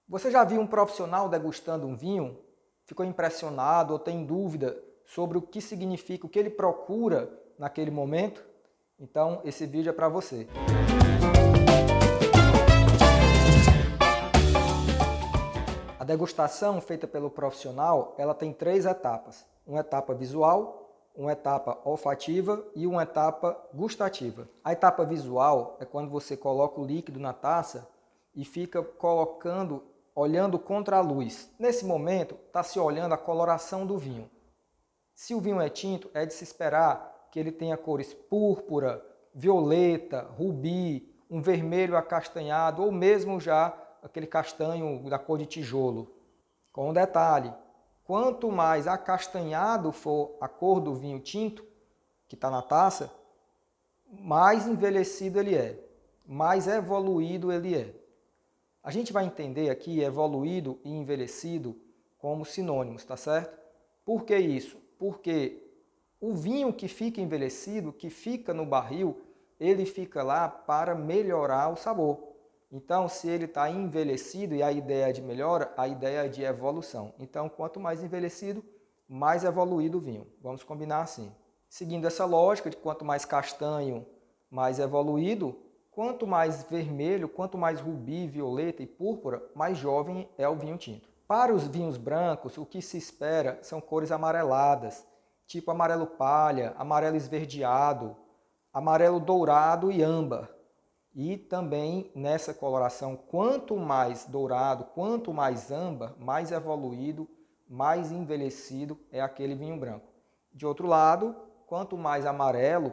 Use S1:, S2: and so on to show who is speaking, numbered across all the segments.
S1: Você já viu um profissional degustando um vinho? Ficou impressionado ou tem dúvida sobre o que significa, o que ele procura naquele momento? Então, esse vídeo é para você. A degustação feita pelo profissional, ela tem 3 etapas. Uma etapa visual, uma etapa olfativa e uma etapa gustativa. A etapa visual é quando você coloca o líquido na taça e fica olhando contra a luz. Nesse momento, está se olhando a coloração do vinho. Se o vinho é tinto, é de se esperar que ele tenha cores púrpura, violeta, rubi, um vermelho acastanhado ou mesmo já aquele castanho da cor de tijolo. Com um detalhe, quanto mais acastanhado for a cor do vinho tinto, que está na taça, mais envelhecido ele é, mais evoluído ele é. A gente vai entender aqui evoluído e envelhecido como sinônimos, tá certo? Por que isso? Porque o vinho que fica envelhecido, que fica no barril, ele fica lá para melhorar o sabor. Então, se ele está envelhecido e a ideia é de melhora, a ideia é de evolução. Então, quanto mais envelhecido, mais evoluído o vinho. Vamos combinar assim. Seguindo essa lógica de quanto mais castanho, mais evoluído, quanto mais vermelho, quanto mais rubi, violeta e púrpura, mais jovem é o vinho tinto. Para os vinhos brancos, o que se espera são cores amareladas, tipo amarelo palha, amarelo esverdeado, amarelo dourado e âmbar. E também nessa coloração, quanto mais dourado, quanto mais âmbar, mais evoluído, mais envelhecido é aquele vinho branco. De outro lado, quanto mais amarelo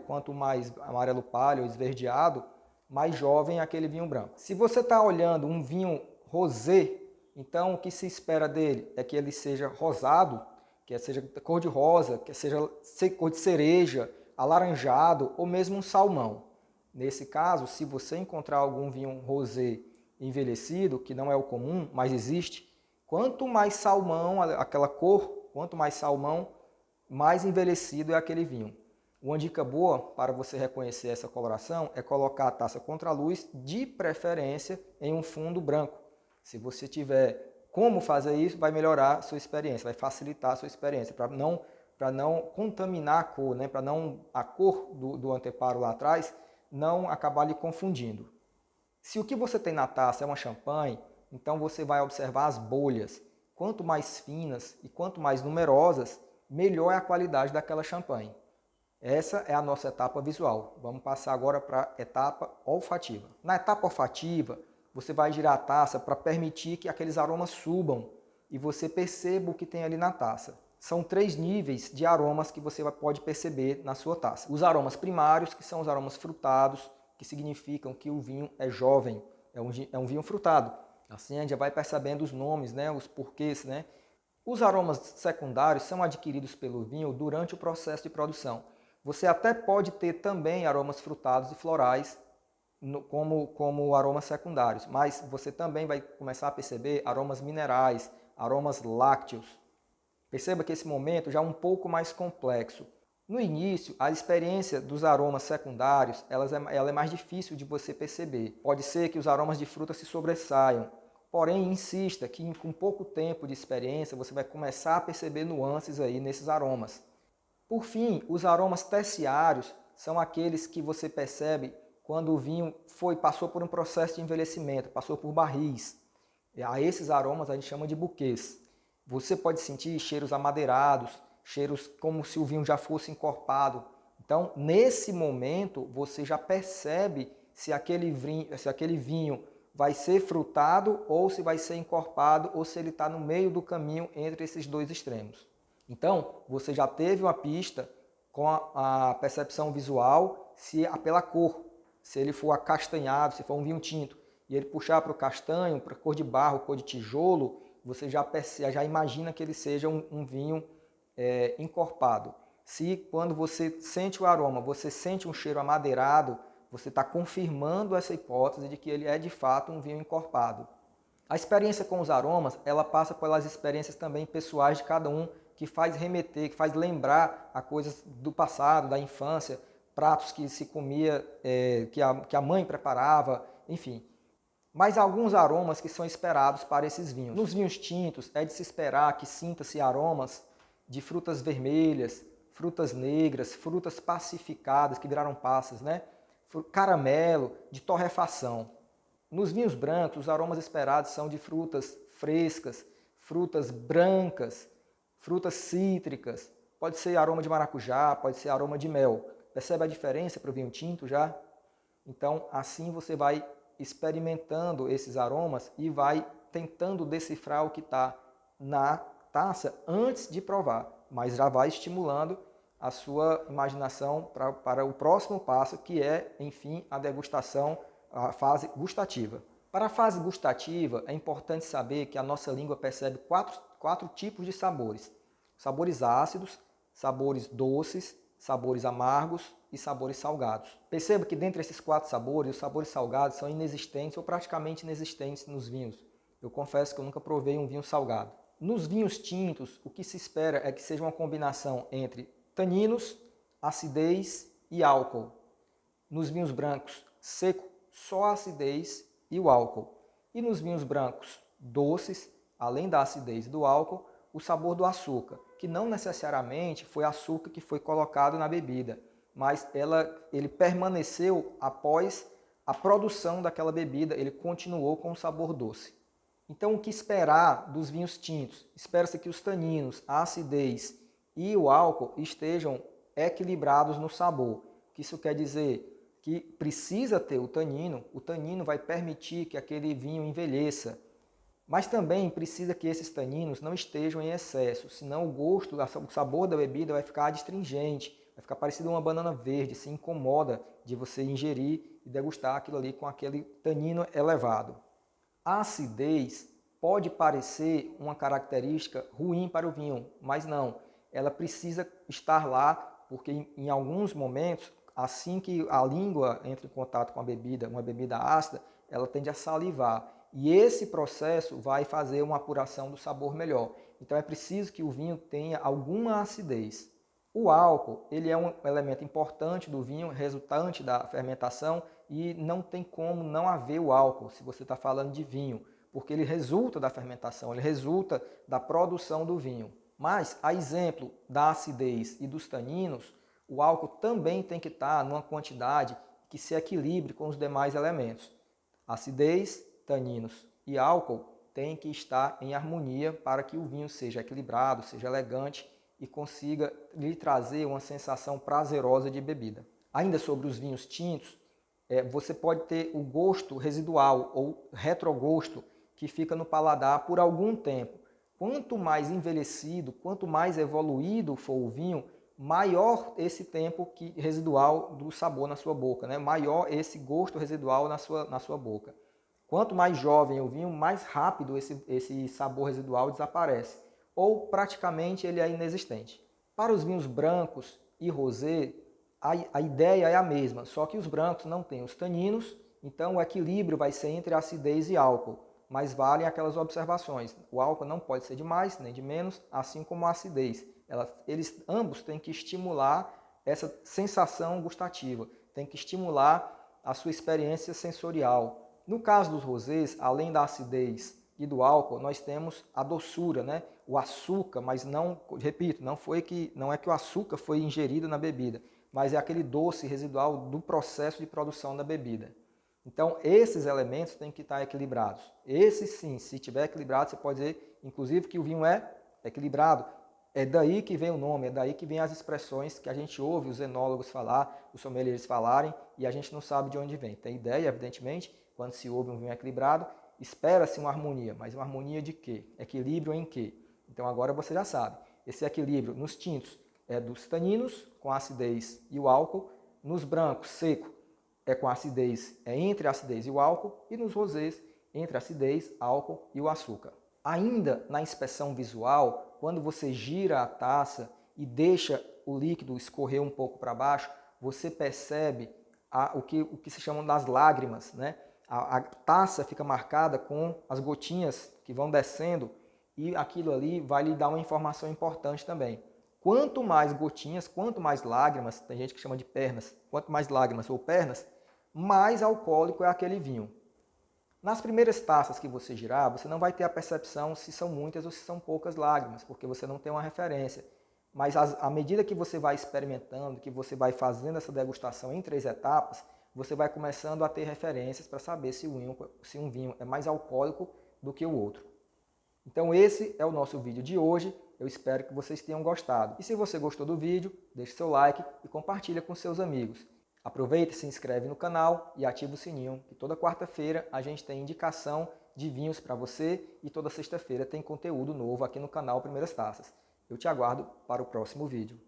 S1: palha ou esverdeado, mais jovem é aquele vinho branco. Se você está olhando um vinho rosé, então o que se espera dele é que ele seja rosado, que seja cor de rosa, que seja cor de cereja, alaranjado ou mesmo um salmão. Nesse caso, se você encontrar algum vinho rosé envelhecido, que não é o comum, mas existe, quanto mais salmão, aquela cor, quanto mais salmão, mais envelhecido é aquele vinho. Uma dica boa para você reconhecer essa coloração é colocar a taça contra a luz, de preferência em um fundo branco. Se você tiver como fazer isso, vai melhorar a sua experiência, vai facilitar a sua experiência, para não contaminar a cor, né? Para não a cor do anteparo lá atrás não acabar lhe confundindo. Se o que você tem na taça é uma champanhe, então você vai observar as bolhas. Quanto mais finas e quanto mais numerosas, melhor é a qualidade daquela champanhe. Essa é a nossa etapa visual. Vamos passar agora para a etapa olfativa. Na etapa olfativa, você vai girar a taça para permitir que aqueles aromas subam e você perceba o que tem ali na taça. São 3 níveis de aromas que você pode perceber na sua taça. Os aromas primários, que são os aromas frutados, que significam que o vinho é jovem, é um vinho frutado. Assim a gente já vai percebendo os nomes, né, os porquês, né? Os aromas secundários são adquiridos pelo vinho durante o processo de produção. Você até pode ter também aromas frutados e florais como aromas secundários, mas você também vai começar a perceber aromas minerais, aromas lácteos. Perceba que esse momento já é um pouco mais complexo. No início, a experiência dos aromas secundários ela é mais difícil de você perceber. Pode ser que os aromas de fruta se sobressaiam, porém insista que com pouco tempo de experiência você vai começar a perceber nuances aí nesses aromas. Por fim, os aromas terciários são aqueles que você percebe quando o vinho passou por um processo de envelhecimento, passou por barris. E a esses aromas a gente chama de buquês. Você pode sentir cheiros amadeirados, cheiros como se o vinho já fosse encorpado. Então, nesse momento, você já percebe se aquele vinho vai ser frutado ou se vai ser encorpado ou se ele está no meio do caminho entre esses 2 extremos. Então, você já teve uma pista com a percepção visual pela cor. Se ele for acastanhado, se for um vinho tinto, e ele puxar para o castanho, para cor de barro, cor de tijolo, você já imagina que ele seja um vinho encorpado. Se quando você sente o aroma, você sente um cheiro amadeirado, você está confirmando essa hipótese de que ele é de fato um vinho encorpado. A experiência com os aromas, ela passa pelas experiências também pessoais de cada um, que faz remeter, que faz lembrar a coisas do passado, da infância, pratos que se comia, que a mãe preparava, enfim. Mas alguns aromas que são esperados para esses vinhos. Nos vinhos tintos, é de se esperar que sinta-se aromas de frutas vermelhas, frutas negras, frutas pacificadas, que viraram passas, né? Caramelo, de torrefação. Nos vinhos brancos, os aromas esperados são de frutas frescas, frutas brancas, frutas cítricas. Pode ser aroma de maracujá, pode ser aroma de mel. Percebe a diferença para o vinho tinto já? Então, assim você vai experimentando esses aromas e vai tentando decifrar o que está na taça antes de provar, mas já vai estimulando a sua imaginação para o próximo passo, que é, enfim, a degustação, a fase gustativa. Para a fase gustativa, é importante saber que a nossa língua percebe quatro tipos de sabores. Sabores ácidos, sabores doces, sabores amargos e sabores salgados. Perceba que dentre esses 4 sabores, os sabores salgados são inexistentes ou praticamente inexistentes nos vinhos. Eu confesso que eu nunca provei um vinho salgado. Nos vinhos tintos, o que se espera é que seja uma combinação entre taninos, acidez e álcool. Nos vinhos brancos, seco, só a acidez e o álcool. E nos vinhos brancos doces, além da acidez e do álcool, o sabor do açúcar, que não necessariamente foi açúcar que foi colocado na bebida, mas ele permaneceu após a produção daquela bebida, ele continuou com o sabor doce. Então, o que esperar dos vinhos tintos? Espera-se que os taninos, a acidez e o álcool estejam equilibrados no sabor. O que isso quer dizer? Que precisa ter o tanino vai permitir que aquele vinho envelheça. Mas também precisa que esses taninos não estejam em excesso, senão o gosto, o sabor da bebida vai ficar adstringente, vai ficar parecido uma banana verde, se incomoda de você ingerir e degustar aquilo ali com aquele tanino elevado. A acidez pode parecer uma característica ruim para o vinho, mas não. Ela precisa estar lá, porque em alguns momentos, assim que a língua entra em contato com a bebida, uma bebida ácida, ela tende a salivar. E esse processo vai fazer uma apuração do sabor melhor. Então é preciso que o vinho tenha alguma acidez. O álcool, ele é um elemento importante do vinho, resultante da fermentação, e não tem como não haver o álcool se você está falando de vinho, porque ele resulta da fermentação, ele resulta da produção do vinho. Mas, a exemplo da acidez e dos taninos, o álcool também tem que estar numa quantidade que se equilibre com os demais elementos. Acidez, taninos e álcool têm que estar em harmonia para que o vinho seja equilibrado, seja elegante e consiga lhe trazer uma sensação prazerosa de bebida. Ainda sobre os vinhos tintos, você pode ter o gosto residual ou retrogosto que fica no paladar por algum tempo. Quanto mais envelhecido, quanto mais evoluído for o vinho, maior esse tempo residual do sabor na sua boca, né? Maior esse gosto residual na sua boca. Quanto mais jovem o vinho, mais rápido esse sabor residual desaparece, ou praticamente ele é inexistente. Para os vinhos brancos e rosé, a ideia é a mesma, só que os brancos não têm os taninos, então o equilíbrio vai ser entre acidez e álcool, mas valem aquelas observações. O álcool não pode ser de mais nem de menos, assim como a acidez. Eles ambos têm que estimular essa sensação gustativa, têm que estimular a sua experiência sensorial. No caso dos rosés, além da acidez e do álcool, nós temos a doçura, né? O açúcar, mas não, repito, não é que o açúcar foi ingerido na bebida, mas é aquele doce residual do processo de produção da bebida. Então, esses elementos têm que estar equilibrados. Esse sim, se estiver equilibrado, você pode dizer, inclusive, que o vinho é equilibrado. É daí que vem o nome, é daí que vem as expressões que a gente ouve os enólogos falar, os sommeliers falarem, e a gente não sabe de onde vem. Tem ideia, evidentemente, quando se ouve um vinho equilibrado, espera-se uma harmonia, mas uma harmonia de quê? Equilíbrio em quê? Então agora você já sabe. Esse equilíbrio nos tintos é dos taninos, com a acidez e o álcool, nos brancos, seco, é com a acidez, é entre a acidez e o álcool, e nos rosés, entre a acidez, álcool e o açúcar. Ainda na inspeção visual, quando você gira a taça e deixa o líquido escorrer um pouco para baixo, você percebe o que se chamam das lágrimas, né? A taça fica marcada com as gotinhas que vão descendo e aquilo ali vai lhe dar uma informação importante também. Quanto mais gotinhas, quanto mais lágrimas, tem gente que chama de pernas, quanto mais lágrimas ou pernas, mais alcoólico é aquele vinho. Nas primeiras taças que você girar, você não vai ter a percepção se são muitas ou se são poucas lágrimas, porque você não tem uma referência. Mas à medida que você vai experimentando, que você vai fazendo essa degustação em 3 etapas, você vai começando a ter referências para saber se um vinho é mais alcoólico do que o outro. Então esse é o nosso vídeo de hoje, eu espero que vocês tenham gostado. E se você gostou do vídeo, deixe seu like e compartilha com seus amigos. Aproveita, se inscreve no canal e ativa o sininho, que toda quarta-feira a gente tem indicação de vinhos para você e toda sexta-feira tem conteúdo novo aqui no canal Primeiras Taças. Eu te aguardo para o próximo vídeo.